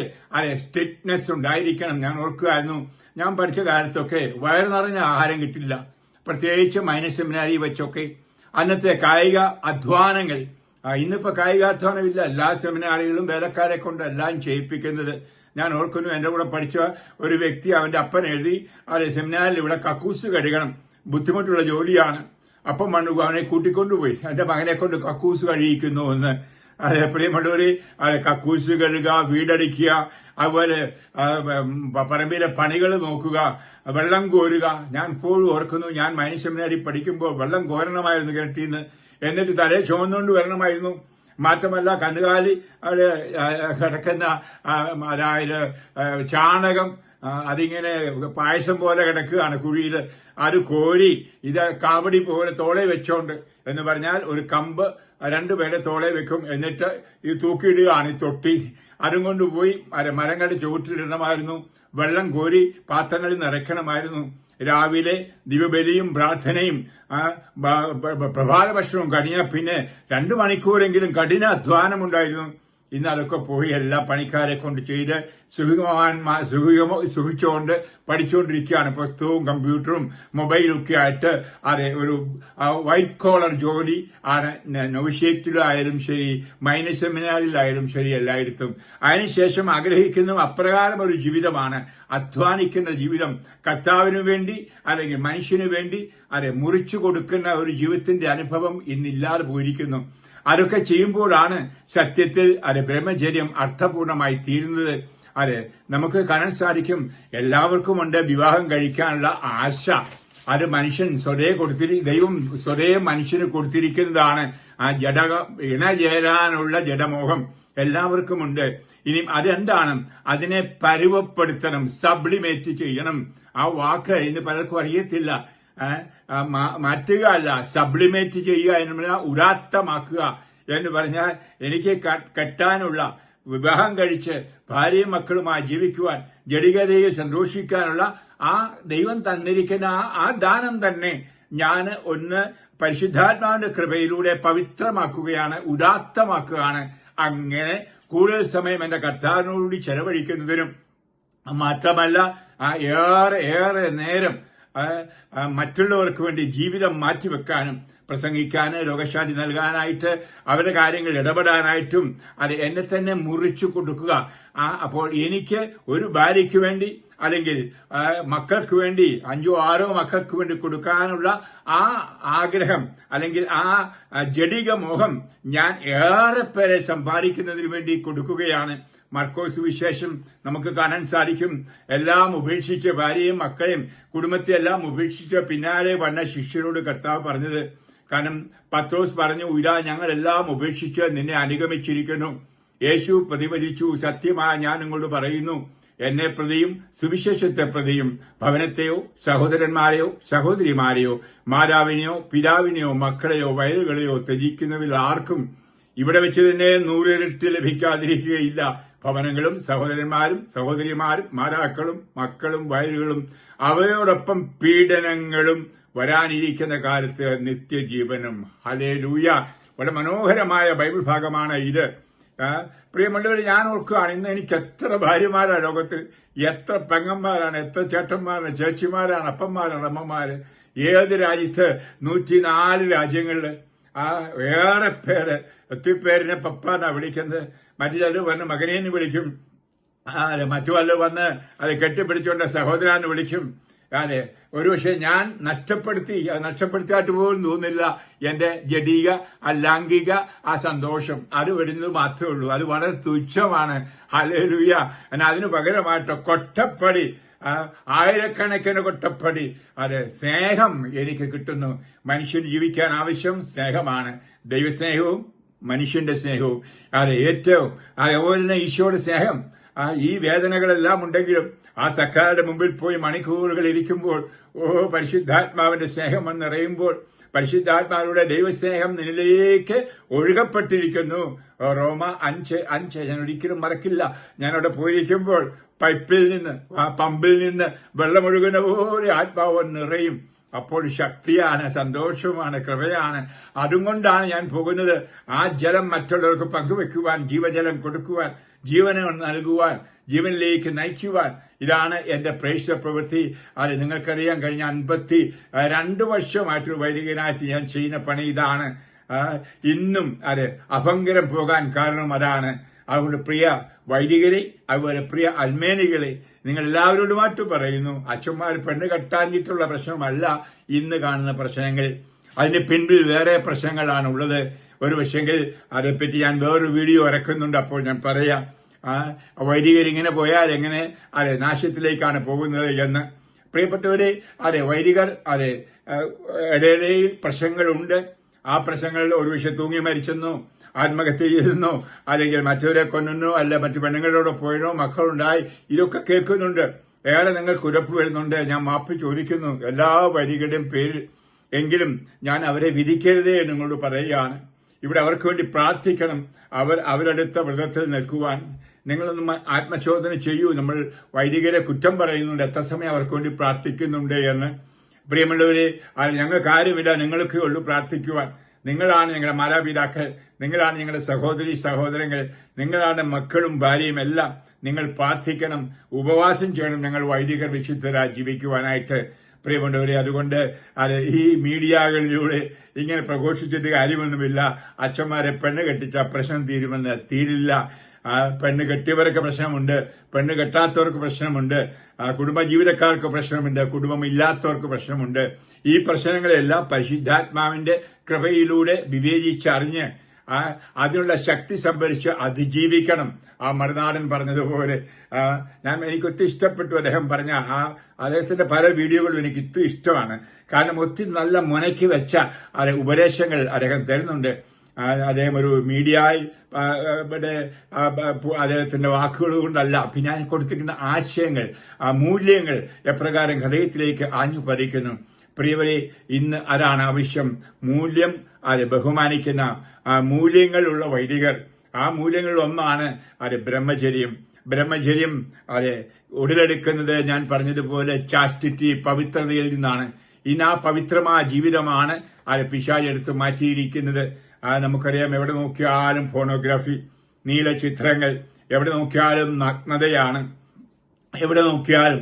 സ്ട്രിക്ട്നെസ് ഉണ്ടായിരിക്കണം. ഞാൻ ഓർക്കുകയായിരുന്നു, ഞാൻ പഠിച്ച കാലത്തൊക്കെ വയറ് നിറഞ്ഞ ആഹാരം കിട്ടില്ല, പ്രത്യേകിച്ച് മൈനസ് സെമിനാരി വെച്ചൊക്കെ. അന്നത്തെ കായിക അധ്വാനങ്ങൾ, ഇന്നിപ്പോ കായികാധ്വാനമില്ല. എല്ലാ സെമിനാറികളും വേലക്കാരെ കൊണ്ട് എല്ലാം ചെയ്യിപ്പിക്കുന്നത്. ഞാൻ ഓർക്കുന്നു, എന്റെ കൂടെ പഠിച്ച ഒരു വ്യക്തി, അവന്റെ അപ്പൻ എഴുതി സെമിനാറിൽ ഇവിടെ കക്കൂസ് കഴുകണം, ബുദ്ധിമുട്ടുള്ള ജോലിയാണ്. അപ്പം അവനെ കൂട്ടിക്കൊണ്ടുപോയി എന്റെ മകനെ കൊണ്ട് കക്കൂസ് കഴിയിക്കുന്നു എന്ന്. പ്രിയമുള്ളവര്, കക്കൂസ് കഴുകുക, വീടടിക്കുക, അതുപോലെ പറമ്പിലെ പണികൾ നോക്കുക, വെള്ളം കോരുക. ഞാൻ ഇപ്പോഴും ഓർക്കുന്നു, ഞാൻ മൈനസ് സെമിനാരി പഠിക്കുമ്പോൾ വെള്ളം കോരണമായിരുന്നു കിണറ്റിന്ന്, എന്നിട്ട് തലേ ചുമന്നുകൊണ്ട് വരണമായിരുന്നു. മാത്രമല്ല കന്നുകാലി കിടക്കുന്ന അതായത് ചാണകം അതിങ്ങനെ പായസം പോലെ കിടക്കുകയാണ് കുഴിയിൽ. അത് കോരി ഇത് കാവടി പോലെ തോളെ വെച്ചോണ്ട്, എന്ന് പറഞ്ഞാൽ ഒരു കമ്പ് രണ്ടുപേരെ തോളെ വെക്കും, എന്നിട്ട് ഇത് തൂക്കിയിടുകയാണ് ഈ തൊട്ടി. അതും കൊണ്ടുപോയി മരങ്ങളുടെ ചുവട്ടിലിടണമായിരുന്നു. വെള്ളം കോരി പാത്രങ്ങളിൽ നിറയ്ക്കണമായിരുന്നു. രാവിലെ ദിവബലിയും പ്രാർത്ഥനയും പ്രഭാത ഭക്ഷണവും കഴിഞ്ഞാൽ പിന്നെ 2 മണിക്കൂറെങ്കിലും കഠിന അധ്വാനമുണ്ടായിരുന്നു. ഇന്ന് അതൊക്കെ പോയി എല്ലാ പണിക്കാരെ കൊണ്ട് ചെയ്ത് സുഖിച്ചുകൊണ്ട് പഠിച്ചുകൊണ്ടിരിക്കുകയാണ്. പുസ്തകവും കമ്പ്യൂട്ടറും മൊബൈലും ഒക്കെ ആയിട്ട് ഒരു വൈറ്റ് കോളർ ജോലി ആണ് നൊവിഷ്യേറ്റിലായാലും ശരി, മൈനസ് സെമിനാറിലായാലും ശരി, എല്ലായിടത്തും. അതിനുശേഷം ആഗ്രഹിക്കുന്ന അപ്രകാരം ഒരു ജീവിതമാണ്, അധ്വാനിക്കുന്ന ജീവിതം. കർത്താവിനു വേണ്ടി അല്ലെങ്കിൽ മനുഷ്യനു വേണ്ടി മുറിച്ചു കൊടുക്കുന്ന ഒരു ജീവിതത്തിന്റെ അനുഭവം ഇന്നില്ലാതെ പോയിരിക്കുന്നു. അതൊക്കെ ചെയ്യുമ്പോഴാണ് സത്യത്തിൽ ബ്രഹ്മചര്യം അർത്ഥപൂർണമായി തീരുന്നത്. നമുക്ക് കാണാൻ സാധിക്കും, എല്ലാവർക്കും ഉണ്ട് വിവാഹം കഴിക്കാനുള്ള ആശ. അത് മനുഷ്യൻ ദൈവം സ്വതേ മനുഷ്യന് കൊടുത്തിരിക്കുന്നതാണ്. ആ ഇണചേരാനുള്ള ജഡമോഹം എല്ലാവർക്കുമുണ്ട്. ഇനി അതെന്താണ്? അതിനെ പരുവപ്പെടുത്തണം, സബ്ലിമേറ്റ് ചെയ്യണം. ആ വാക്ക് ഇന്ന് പലർക്കും അറിയത്തില്ല. മാറ്റുക അല്ല, സബ്ലിമേറ്റ് ചെയ്യുക എന്ന് പറഞ്ഞാൽ ഉദാത്തമാക്കുക എന്ന് പറഞ്ഞാൽ എനിക്ക് കെട്ടാനുള്ള, വിവാഹം കഴിച്ച് ഭാര്യയും മക്കളുമായി ജീവിക്കുവാൻ, ജഡികതയിൽ സന്തോഷിക്കാനുള്ള ആ ദൈവം തന്നിരിക്കുന്ന ആ ദാനം തന്നെ ഞാൻ പരിശുദ്ധാത്മാവിന്റെ കൃപയിലൂടെ പവിത്രമാക്കുകയാണ്, ഉദാത്തമാക്കുകയാണ്. അങ്ങനെ കൂടുതൽ സമയം എന്റെ കർത്താവിനോടുകൂടി ചെലവഴിക്കുന്നതിനും മാത്രമല്ല ഏറെ നേരം മറ്റുള്ളവർക്ക് വേണ്ടി ജീവിതം മാറ്റിവെക്കാനും, പ്രസംഗിക്കാന്, രോഗശാന്തി നൽകാനായിട്ട്, അവരുടെ കാര്യങ്ങൾ ഇടപെടാനായിട്ടും എന്നെ തന്നെ മുറിച്ചു കൊടുക്കുക. അപ്പോൾ എനിക്ക് ഒരു ഭാര്യയ്ക്ക് വേണ്ടി അല്ലെങ്കിൽ മക്കൾക്ക് വേണ്ടി 5-6 മക്കൾക്ക് വേണ്ടി കൊടുക്കാനുള്ള ആ ആഗ്രഹം അല്ലെങ്കിൽ ആ ജഡിക മോഹം ഞാൻ ഏറെ പേരെ സമ്പാദിക്കുന്നതിന് വേണ്ടി കൊടുക്കുകയാണ്. മർക്കോസ് സുവിശേഷം നമുക്ക് കാണാൻ സാധിക്കും. എല്ലാം ഉപേക്ഷിച്ച്, ഭാര്യയും മക്കളെയും കുടുംബത്തെ എല്ലാം ഉപേക്ഷിച്ച് പിന്നാലെ വന്ന ശിഷ്യരോട് കർത്താവ് പറഞ്ഞത്. കാരണം പത്രോസ് പറഞ്ഞു, ഇതാ ഞങ്ങളെല്ലാം ഉപേക്ഷിച്ച് നിന്നെ അനുഗമിച്ചിരിക്കുന്നു. യേശു പ്രതിഫലിച്ചു, സത്യമായി ഞാൻ നിങ്ങളോട് പറയുന്നു, എന്നെ പ്രതിയും സുവിശേഷത്തെ പ്രതിയും ഭവനത്തെയോ സഹോദരന്മാരെയോ സഹോദരിമാരെയോ മാതാവിനെയോ പിതാവിനെയോ മക്കളെയോ വയലുകളെയോ ത്യജിക്കുന്നതിൽ ആർക്കും ഇവിടെ വെച്ച് തന്നെ 100 ഇരട്ടി ലഭിക്കാതിരിക്കുകയില്ല. ഭവനങ്ങളും സഹോദരന്മാരും സഹോദരിമാരും മാതാക്കളും മക്കളും വയലുകളും അവയോടൊപ്പം പീഡനങ്ങളും വരാനിരിക്കുന്ന കാലത്ത് നിത്യജീവനും. ഹല്ലേലൂയ. വളരെ മനോഹരമായ ബൈബിൾ ഭാഗമാണ് ഇത്. പ്രിയമുള്ളവർ, ഞാൻ ഓർക്കുകയാണ്, ഇന്ന് എനിക്ക് എത്ര ഭാര്യമാരാണ് ലോകത്ത്, എത്ര പെങ്ങന്മാരാണ്, എത്ര ചേട്ടന്മാരാണ്, ചേച്ചിമാരാണ്, അപ്പന്മാരാണ്, അമ്മമാര്. ഏത് രാജ്യത്ത് 104 രാജ്യങ്ങളില് ഏറെ പേര്, ഒത്തിരി പേരിനെ പപ്പാന്നാ വിളിക്കുന്നത്. മറ്റു ചിലർ വന്ന് മകനേന്ന് വിളിക്കും, മറ്റു വല്ലതും വന്ന് കെട്ടിപ്പിടിച്ചുകൊണ്ട് സഹോദരാന്ന് വിളിക്കും. അതെ, ഒരുപക്ഷെ ഞാൻ നഷ്ടപ്പെടുത്തിയായിട്ട് പോലും തോന്നില്ല എന്റെ ജഡീക ലൈംഗിക ആ സന്തോഷം. അത് വരുന്നത് മാത്രമേ ഉള്ളൂ. അത് വളരെ തുച്ഛമാണ്. ഹല്ലേലൂയ. എന്നാൽ അതിനു പകരമായിട്ട് കൊട്ടപ്പടി, ആയിരക്കണക്കിന് കൊട്ടപ്പടി അത് സ്നേഹം എനിക്ക് കിട്ടുന്നു. മനുഷ്യൻ ജീവിക്കാൻ ആവശ്യം സ്നേഹമാണ്. ദൈവസ്നേഹവും മനുഷ്യന്റെ സ്നേഹവും അത് ഏറ്റവും അതുപോലെ തന്നെ ഈശോയുടെ സ്നേഹം. ഈ വേദനകളെല്ലാം ഉണ്ടെങ്കിലും ആ സഖായുടെ മുമ്പിൽ പോയി മണിക്കൂറുകൾ ഇരിക്കുമ്പോൾ പരിശുദ്ധാത്മാവിന്റെ സ്നേഹം നിറയുമ്പോൾ പരിശുദ്ധാത്മാവിയുടെ ദൈവസ്നേഹം നിന്നിലേക്ക് ഒഴുകപ്പെട്ടിരിക്കുന്നു. റോമ 5:5 ഞാൻ ഒരിക്കലും മറക്കില്ല. ഞാനവിടെ പോയിരിക്കുമ്പോൾ പമ്പിൽ നിന്ന് വെള്ളമൊഴുകുന്ന പോലെ ആത്മാവ് നിറയും. അപ്പോൾ ശക്തിയാണ്, സന്തോഷമാണ്, കൃപയാണ്. അതുകൊണ്ടാണ് ഞാൻ പോകുന്നത്. ആ ജലം മറ്റുള്ളവർക്ക് പങ്കുവെക്കുവാൻ, ജീവജലം കൊടുക്കുവാൻ, ജീവനെ നൽകുവാൻ, ജീവനിലേക്ക് നയിക്കുവാൻ. ഇതാണ് എന്റെ പ്രേക്ഷിത പ്രവൃത്തി. അത് നിങ്ങൾക്കറിയാം, കഴിഞ്ഞ 52 വർഷമായിട്ടൊരു വൈദികനായിട്ട് ഞാൻ ചെയ്യുന്ന പണി ഇതാണ്. ഇന്നും അത് അഭംഗരം പോകാൻ കാരണം അതാണ്. അതുകൊണ്ട് പ്രിയ വൈദികരെ, അതുപോലെ പ്രിയ അൽമേനികളെ, നിങ്ങൾ എല്ലാവരോടുമായിട്ട് പറയുന്നു, അച്ഛന്മാർ പെണ്ണ് കെട്ടാഞ്ഞിട്ടുള്ള പ്രശ്നമല്ല ഇന്ന് കാണുന്ന പ്രശ്നങ്ങൾ. അതിന് പിൻപിൽ വേറെ പ്രശ്നങ്ങളാണ് ഉള്ളത്. ഒരു പക്ഷെങ്കിൽ അതേപ്പറ്റി ഞാൻ വേറൊരു വീഡിയോ ഇറക്കുന്നുണ്ട്. അപ്പോൾ ഞാൻ പറയാം, വൈദികരിങ്ങനെ പോയാൽ എങ്ങനെ നാശത്തിലേക്കാണ് പോകുന്നത് എന്ന്. പ്രിയപ്പെട്ടവരെ, വൈദികർ ഇടയിൽ പ്രശ്നങ്ങളുണ്ട്. ആ പ്രശ്നങ്ങളിൽ ഒരു വിഷയം തൂങ്ങി മരിച്ചെന്നോ, ആത്മഹത്യ ചെയ്തെന്നോ, അല്ലെങ്കിൽ മറ്റവരെ കൊന്നെന്നോ, അല്ല മറ്റു പെണ്ണുങ്ങളോട് പോയനോ, മക്കളുണ്ടായി, ഇതൊക്കെ കേൾക്കുന്നുണ്ട്. ഏറെ നിങ്ങൾക്ക് ഉരപ്പ് വരുന്നുണ്ട്. ഞാൻ മാപ്പ് ചോദിക്കുന്നു എല്ലാ വൈദികരുടെയും പേരിൽ. എങ്കിലും ഞാൻ അവരെ വിധിക്കരുതേ നിങ്ങളോട് പറയുകയാണ്. ഇവിടെ അവർക്ക് വേണ്ടി പ്രാർത്ഥിക്കണം. അവരെടുത്ത വ്രതത്തിൽ നിൽക്കുവാൻ നിങ്ങളൊന്ന് ആത്മശോധന ചെയ്യൂ. നമ്മൾ വൈദികരെ കുറ്റം പറയുന്നുണ്ട്, എത്ര സമയം അവർക്ക് വേണ്ടി പ്രാർത്ഥിക്കുന്നുണ്ട് എന്ന്. പ്രിയമുള്ളവരെ, ഞങ്ങൾക്ക് ആരുമില്ല, നിങ്ങൾക്കേ ഉള്ളൂ പ്രാർത്ഥിക്കുവാൻ. നിങ്ങളാണ് ഞങ്ങളുടെ മാതാപിതാക്കൾ, നിങ്ങളാണ് ഞങ്ങളുടെ സഹോദരങ്ങൾ, നിങ്ങളാണ് മക്കളും ഭാര്യയും എല്ലാം. നിങ്ങൾ പ്രാർത്ഥിക്കണം, ഉപവാസം ചെയ്യണം. ഞങ്ങൾ വൈദികർ വിശുദ്ധരായി ജീവിക്കുവാനായിട്ട്. പ്രിയമുള്ളവരെ, അതുകൊണ്ട് ഈ മീഡിയകളിലൂടെ ഇങ്ങനെ പ്രഘോഷിച്ചിട്ട് കാര്യമൊന്നുമില്ല. അച്ഛന്മാരെ പെണ്ണ് കെട്ടിച്ച പ്രശ്നം തീരുമെന്ന് തീരില്ല. പെണ്ണ് കെട്ടിയവർക്ക് പ്രശ്നമുണ്ട്, പെണ്ണ് കെട്ടാത്തവർക്ക് പ്രശ്നമുണ്ട്, കുടുംബജീവിതക്കാർക്ക് പ്രശ്നമുണ്ട്, കുടുംബമില്ലാത്തവർക്ക് പ്രശ്നമുണ്ട്. ഈ പ്രശ്നങ്ങളെല്ലാം പരിശുദ്ധാത്മാവിന്റെ കൃപയിലൂടെ വിവേചിച്ചറിഞ്ഞ് അതിനുള്ള ശക്തി സംഭരിച്ച് അതിജീവിക്കണം. ആ മറുനാടൻ പറഞ്ഞതുപോലെ എനിക്ക് ഒത്തിരി ഇഷ്ടപ്പെട്ടു അദ്ദേഹം പറഞ്ഞ അദ്ദേഹത്തിന്റെ പല വീഡിയോകളും എനിക്ക് ഇത്തിരി ഇഷ്ടമാണ്. കാരണം ഒത്തിരി നല്ല മുനയ്ക്ക് വെച്ച ഉപദേശങ്ങൾ അദ്ദേഹം തരുന്നുണ്ട്. അദ്ദേഹം ഒരു മീഡിയയിൽ അദ്ദേഹത്തിന്റെ വാക്കുകൾ കൊണ്ടല്ല, പിന്നെ ഞാൻ കൊടുത്തിരിക്കുന്ന ആശയങ്ങൾ, മൂല്യങ്ങൾ എപ്രകാരം ഹൃദയത്തിലേക്ക് ആഞ്ഞു പതിക്കുന്നു. പ്രിയവരെ, ഇന്ന് അതാണ് ആവശ്യം. മൂല്യം ബഹുമാനിക്കുന്ന മൂല്യങ്ങളുള്ള വൈദികർ. ആ മൂല്യങ്ങളിൽ ഒന്നാണ് ബ്രഹ്മചര്യം. ഉടലെടുക്കുന്നത് ഞാൻ പറഞ്ഞതുപോലെ ചാസ്റ്റിറ്റി, പവിത്രതയിൽ നിന്നാണ്. ഇന്ന് ആ പവിത്രമായ ജീവിതമാണ് പിശാച് എടുത്ത് മാറ്റിയിരിക്കുന്നത്. നമുക്കറിയാം, എവിടെ നോക്കിയാലും ഫോണോഗ്രാഫി, നീല ചിത്രങ്ങൾ, എവിടെ നോക്കിയാലും നഗ്നതയാണ്. എവിടെ നോക്കിയാലും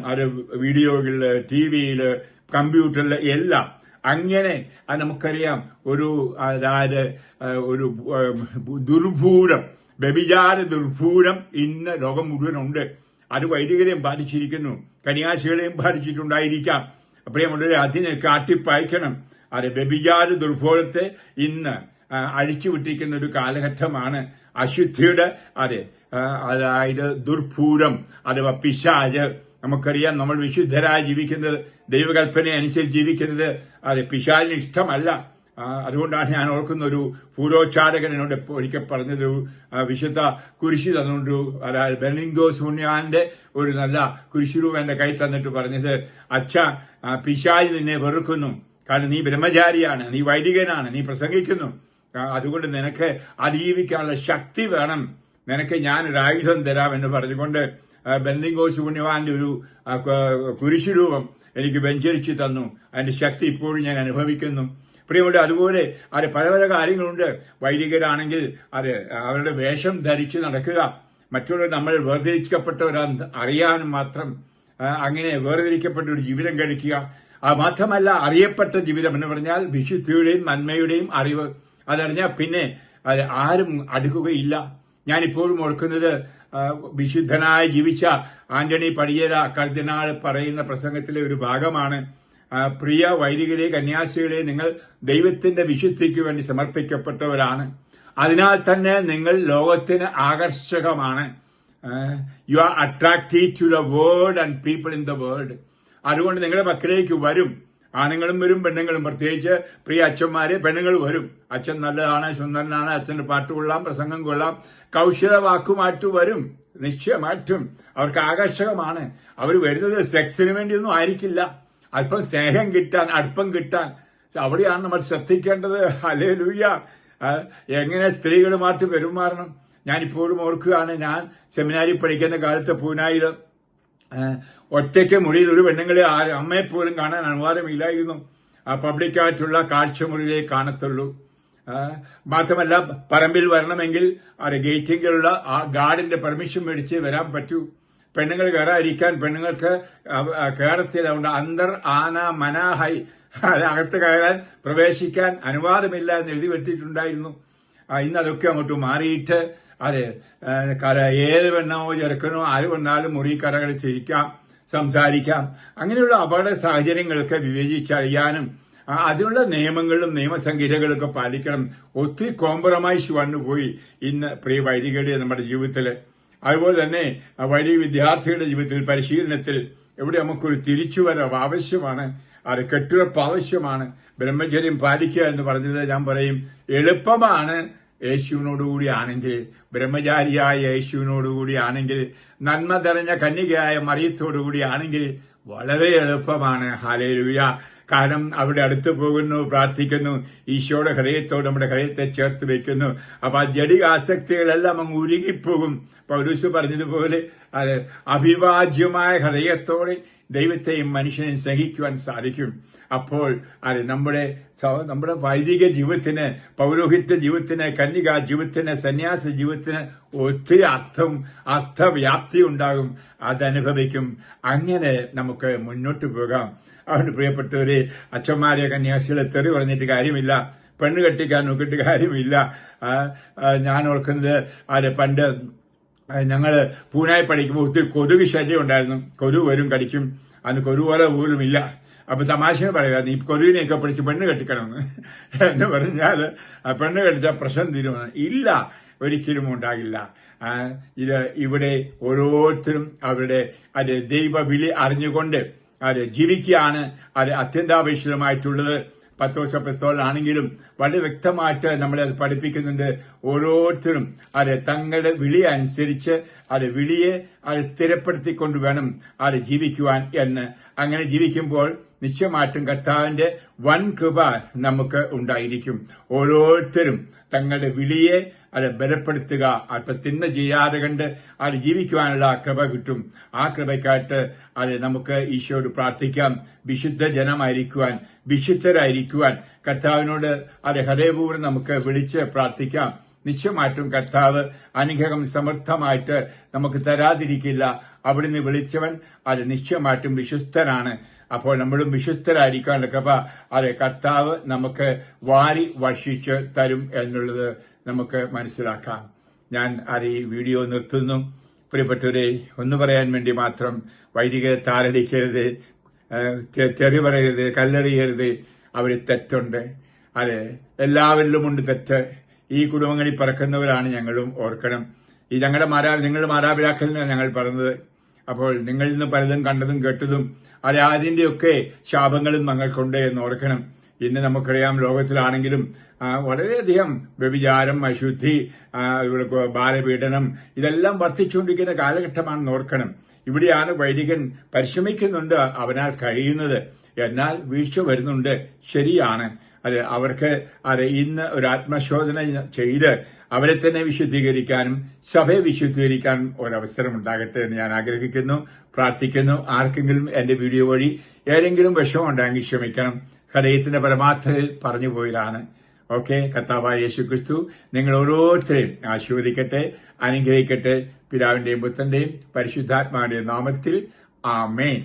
വീഡിയോകളില്, ടിവിയില്, കമ്പ്യൂട്ടറില് എല്ലാം അങ്ങനെ. നമുക്കറിയാം, ഒരു ദുർഭൂരം, വ്യഭിചാര ദുർഭൂരം ഇന്ന് ലോകം മുഴുവനുണ്ട്. അത് വൈദികരെയും ബാധിച്ചിരിക്കുന്നു, കന്യാസികളെയും ബാധിച്ചിട്ടുണ്ടായിരിക്കാം. പ്രിയമുള്ളവരെ, അതിനെ കാട്ടിപ്പായ്ക്കണം. വ്യഭിചാര ദുർഭൂരത്തെ ഇന്ന് അഴിച്ചുവിട്ടിരിക്കുന്ന ഒരു കാലഘട്ടമാണ്. അശുദ്ധിയുടെ അതായത് ദുർഭൂരം അഥവാ പിശാച്. നമുക്കറിയാം, നമ്മൾ വിശുദ്ധരായി ജീവിക്കുന്നത്, ദൈവകൽപ്പന അനുസരിച്ച് ജീവിക്കുന്നത് പിശാചിന് ഇഷ്ടമല്ല. അതുകൊണ്ടാണ് ഞാൻ ഓർക്കുന്ന ഒരു പൂരോച്ചാരകൻ എന്നോട് ഒരിക്കൽ പറഞ്ഞത്, വിശുദ്ധ കുരിശ് തന്നുകൊണ്ടു, അതായത് ബെർലിംഗോസ് പുണ്യാന്റെ ഒരു നല്ല കുരിശുരൂപം എന്റെ കൈ തന്നിട്ട് പറഞ്ഞത്, അച്ഛാ, പിശാച് നിന്നെ വെറുക്കുന്നു. കാരണം നീ ബ്രഹ്മചാരിയാണ്, നീ വൈദികനാണ്, നീ പ്രസംഗിക്കുന്നു. അതുകൊണ്ട് നിനക്ക് അതിജീവിക്കാനുള്ള ശക്തി വേണം. നിനക്ക് ഞാനൊരു ആയുധം തരാം എന്ന് പറഞ്ഞുകൊണ്ട് ബെർലിംഗോസ് പുണ്യവാന്റെ ഒരു കുരിശുരൂപം എനിക്ക് വെഞ്ചരിച്ചു തന്നു. അതിന്റെ ശക്തി ഇപ്പോഴും ഞാൻ അനുഭവിക്കുന്നു. പ്രിയമുള്ള, അതുപോലെ പല പല കാര്യങ്ങളുണ്ട്. വൈദികരാണെങ്കിൽ അവരുടെ വേഷം ധരിച്ച് നടക്കുക, മറ്റുള്ളവർ നമ്മൾ വേർതിരിക്കപ്പെട്ടവരാണ് അറിയാനും മാത്രം, അങ്ങനെ വേർതിരിക്കപ്പെട്ട ഒരു ജീവിതം കഴിക്കുക. മാത്രമല്ല, അറിയപ്പെട്ട ജീവിതം എന്ന് പറഞ്ഞാൽ വിശുദ്ധിയുടെയും നന്മയുടെയും അറിവ്. അതറിഞ്ഞാൽ പിന്നെ ആരും അടുക്കുകയില്ല. ഞാനിപ്പോഴും ഓർക്കുന്നത്, വിശുദ്ധനായി ജീവിച്ച ആന്റണി പടിയേര കർദിനാൾ പറയുന്ന പ്രസംഗത്തിലെ ഒരു ഭാഗമാണ്. പ്രിയ വൈദികരെ, കന്യാസികളെ, നിങ്ങൾ ദൈവത്തിന്റെ വിശുദ്ധിക്ക് വേണ്ടി സമർപ്പിക്കപ്പെട്ടവരാണ്. അതിനാൽ തന്നെ നിങ്ങൾ ലോകത്തിന് ആകർഷകമാണ്. You are attractive to the world and people in the world. അതുകൊണ്ട് നിങ്ങളുടെ മക്കളിലേക്ക് വരും, ആണുങ്ങളും വരും, പെണ്ണുങ്ങളും. പ്രത്യേകിച്ച് പ്രിയ അച്ഛന്മാരെ, പെണ്ണുങ്ങൾ വരും. അച്ഛൻ നല്ലതാണ്, സുന്ദരനാണ്, അച്ഛന്റെ പാട്ട് കൊള്ളാം, പ്രസംഗം കൊള്ളാം, കൗശല വാക്കുമായിട്ട് വരും. നിശ്ചയമായിട്ടും അവർക്ക് ആകർഷകമാണ്. അവർ വരുന്നത് സെക്സിന് വേണ്ടിയൊന്നും ആയിരിക്കില്ല, അല്പം സ്നേഹം കിട്ടാൻ, അടുപ്പം കിട്ടാൻ. അവിടെയാണ് നമ്മൾ ശ്രദ്ധിക്കേണ്ടത്. ഹല്ലേലൂയ. എങ്ങനെ സ്ത്രീകളുമായിട്ട് പെരുമാറണം. ഞാനിപ്പോഴും ഓർക്കുകയാണ്, ഞാൻ സെമിനാരിൽ പഠിക്കുന്ന കാലത്ത് പൂനായിൽ ഒറ്റയ്ക്ക് മുറിയിൽ ഒരു പെണ്ണുങ്ങളെ അമ്മയെ പോലും കാണാൻ അനുവാദമില്ലായിരുന്നു. പബ്ലിക്കായിട്ടുള്ള കാഴ്ചമുറിയിലേ കാണത്തുള്ളൂ. മാത്രമല്ല, പറമ്പിൽ വരണമെങ്കിൽ ഗേറ്റിലുള്ള ഗാർഡിന്റെ പെർമിഷൻ മേടിച്ച് വരാൻ പറ്റൂ. പെണ്ണുങ്ങൾ കയറാതിരിക്കാൻ പെണ്ണുങ്ങൾക്ക് കേരളത്തിൽ അന്തർ ആന മനാഹൈ, അകത്ത് കയറാൻ പ്രവേശിക്കാൻ അനുവാദമില്ല എന്ന് എഴുതി വെച്ചിട്ടുണ്ടായിരുന്നു. ഇന്ന് അതൊക്കെ അങ്ങോട്ട് മാറിയിട്ട് ഏത് പെണ്ണോ ചെറുക്കനോ ആര് വന്നാലും മുറി കരകൾ ചെയ്യിക്കാം, സംസാരിക്കാം. അങ്ങനെയുള്ള അപകട സാഹചര്യങ്ങളൊക്കെ വിവേചിച്ചറിയാനും അതിനുള്ള നിയമങ്ങളും നിയമസംഹിതകളൊക്കെ പാലിക്കണം. ഒത്തിരി കോംപ്രമൈസ് വന്നുപോയി ഇന്ന് പ്രിയ വൈദികരുടെ നമ്മുടെ ജീവിതത്തിൽ. അതുപോലെ തന്നെ വൈദിക വിദ്യാർത്ഥികളുടെ ജീവിതത്തിൽ, പരിശീലനത്തിൽ എവിടെ നമുക്കൊരു തിരിച്ചുവരവ് ആവശ്യമാണ്. അത് കെട്ടുറപ്പ് ആവശ്യമാണ്. ബ്രഹ്മചര്യം പാലിക്കുക എന്ന് പറഞ്ഞത് ഞാൻ പറയും എളുപ്പമാണ് യേശുവിനോടുകൂടി ആണെങ്കിൽ, ബ്രഹ്മചാരിയായ യേശുവിനോടുകൂടി ആണെങ്കിൽ, നന്മ തെരഞ്ഞ കന്യകയായ മറിയത്തോടുകൂടി ആണെങ്കിൽ വളരെ എളുപ്പമാണ്. ഹല്ലേലൂയ. കാരണം അവിടെ അടുത്ത് പോകുന്നു, പ്രാർത്ഥിക്കുന്നു, ഈശോയുടെ ഹൃദയത്തോട് നമ്മുടെ ഹൃദയത്തെ ചേർത്ത് വെക്കുന്നു. അപ്പൊ ആ ജഡിക ആസക്തികളെല്ലാം അങ്ങ് ഉരുകിപ്പോകും. പൗലോസ് പറഞ്ഞതുപോലെ അഭിവാജ്യമായ ഹൃദയത്തോടെ ദൈവത്തെയും മനുഷ്യനെയും സ്നേഹിക്കുവാൻ സാധിക്കും. അപ്പോൾ നമ്മുടെ വൈദിക ജീവിതത്തിന്, പൗരോഹിത്യ ജീവിതത്തിന്, കന്യകാ ജീവിതത്തിന്, സന്യാസ ജീവിതത്തിന് ഒത്തിരി അർത്ഥവ്യാപ്തി ഉണ്ടാകും. അതനുഭവിക്കും. അങ്ങനെ നമുക്ക് മുന്നോട്ട് പോകാം. അതുകൊണ്ട് പ്രിയപ്പെട്ടവരെ, അച്ഛന്മാരെ, കന്യാസികളെ തെറി പറഞ്ഞിട്ട് കാര്യമില്ല, പെണ്ണ് കെട്ടിക്കാൻ നോക്കിയിട്ട് കാര്യമില്ല. ഞാൻ ഓർക്കുന്നത് പണ്ട് ഞങ്ങള് പൂനായി പഠിക്കുമ്പോൾ ഒത്തിരി കൊതുക് ശല്യം ഉണ്ടായിരുന്നു. കൊതുക് വരും, കടിക്കും. അന്ന് കൊതുകുപോലെ പോലും ഇല്ല. അപ്പൊ തമാശ പറയുക, നീ കൊതുകിനെയൊക്കെ പിടിച്ച് പെണ്ണ് കെട്ടിക്കണമെന്ന് എന്ന് പറഞ്ഞാൽ പെണ്ണ് കെട്ടിച്ചാൽ പ്രശ്നം തീരുമാനം ഇല്ല, ഒരിക്കലും ഉണ്ടാകില്ല. ഇവിടെ ഓരോരുത്തരും അവരുടെ ദൈവവിളി അറിഞ്ഞുകൊണ്ട് ജീവിക്കുകയാണ് അത്യന്താപേക്ഷിതമായിട്ടുള്ളത്. പത്രോസ് അപ്പോസ്തലനാണെങ്കിലും വളരെ വ്യക്തമായിട്ട് നമ്മളെ അത് പഠിപ്പിക്കുന്നുണ്ട്. ഓരോരുത്തരും തങ്ങളുടെ വിളി അനുസരിച്ച് വിളിയെ സ്ഥിരപ്പെടുത്തിക്കൊണ്ട് വേണം ജീവിക്കുവാൻ എന്ന്. അങ്ങനെ ജീവിക്കുമ്പോൾ നിശ്ചയമായിട്ടും കർത്താവിന്റെ വൻ കൃപ നമുക്ക് ഉണ്ടായിരിക്കും. ഓരോരുത്തരും തങ്ങളുടെ വിളിയെ ബലപ്പെടുത്തുക, അല്പം തിന്മ ചെയ്യാതെ കണ്ട് ജീവിക്കുവാനുള്ള കൃപ കിട്ടും. ആ കൃപയ്ക്കായിട്ട് നമുക്ക് ഈശോയോട് പ്രാർത്ഥിക്കാം. വിശുദ്ധ ജനമായിരിക്കുവാൻ, വിശുദ്ധരായിരിക്കുവാൻ കർത്താവിനോട് ഹൃദയപൂർവ്വം നമുക്ക് വിളിച്ച് പ്രാർത്ഥിക്കാം. നിശ്ചയമായിട്ടും കർത്താവ് അനുഗ്രഹം സമർത്ഥമായിട്ട് നമുക്ക് തരാതിരിക്കില്ല. അവിടുന്ന് വിളിച്ചവൻ നിശ്ചയമായിട്ടും വിശ്വസ്തനാണ്. അപ്പോൾ നമ്മളും വിശ്വസ്തരായിരിക്കാനുള്ള കൃപ കർത്താവ് നമുക്ക് വാരി വർഷിച്ച് തരും എന്നുള്ളത് നമുക്ക് മനസ്സിലാക്കാം. ഞാൻ ഈ വീഡിയോ നിർത്തുന്നു. പ്രിയപ്പെട്ടവരെ, ഒന്ന് പറയാൻ വേണ്ടി മാത്രം, വൈദികരെ താരടിക്കരുത്, തെറി പറയരുത്, കല്ലെറിയരുത്. അവര് തെറ്റുണ്ട്. എല്ലാവരിലും ഉണ്ട് തെറ്റ്. ഈ കുടുംബങ്ങളിൽ പിറക്കുന്നവരാണ് ഞങ്ങളും, ഓർക്കണം. ഈ നിങ്ങളുടെ മാതാപിതാക്കളിലാണ് ഞങ്ങൾ പറഞ്ഞത്. അപ്പോൾ നിങ്ങളിൽ നിന്ന് പലതും കണ്ടതും കേട്ടതും അതിന്റെയൊക്കെ ശാപങ്ങളും ഞങ്ങൾക്കുണ്ട് എന്ന് ഓർക്കണം. ഇന്ന് നമുക്കറിയാം, ലോകത്തിലാണെങ്കിലും വളരെയധികം വ്യഭിചാരം, അശുദ്ധി, ബാലപീഡനം ഇതെല്ലാം വർദ്ധിച്ചുകൊണ്ടിരിക്കുന്ന കാലഘട്ടമാണെന്ന് ഓർക്കണം. ഇവിടെയാണ് വൈദികൻ പരിശ്രമിക്കുന്നുണ്ട്, അവനാൽ കഴിയുന്നത്. എന്നാൽ വീഴ്ച വരുന്നുണ്ട്, ശരിയാണ്. അവർക്ക് ഇന്ന് ഒരു ആത്മശോധന ചെയ്ത് അവരെ തന്നെ വിശുദ്ധീകരിക്കാനും സഭയെ വിശുദ്ധീകരിക്കാനും ഒരവസരം ഉണ്ടാകട്ടെ എന്ന് ഞാൻ ആഗ്രഹിക്കുന്നു, പ്രാർത്ഥിക്കുന്നു. ആർക്കെങ്കിലും എന്റെ വീഡിയോ വഴി ഏതെങ്കിലും വിഷമം ഉണ്ടെങ്കിൽ ക്ഷമിക്കണം. ഹൃദയത്തിന്റെ പരമാർത്ഥത്തിൽ പറഞ്ഞു പോയതാണ്. ഓക്കെ. കർത്താവായ യേശുക്രിസ്തു നിങ്ങൾ ഓരോരുത്തരെയും ആശീർവദിക്കട്ടെ, അനുഗ്രഹിക്കട്ടെ. പിതാവിന്റെയും പുത്രന്റെയും പരിശുദ്ധാത്മാവിന്റെയും നാമത്തിൽ ആമേൻ.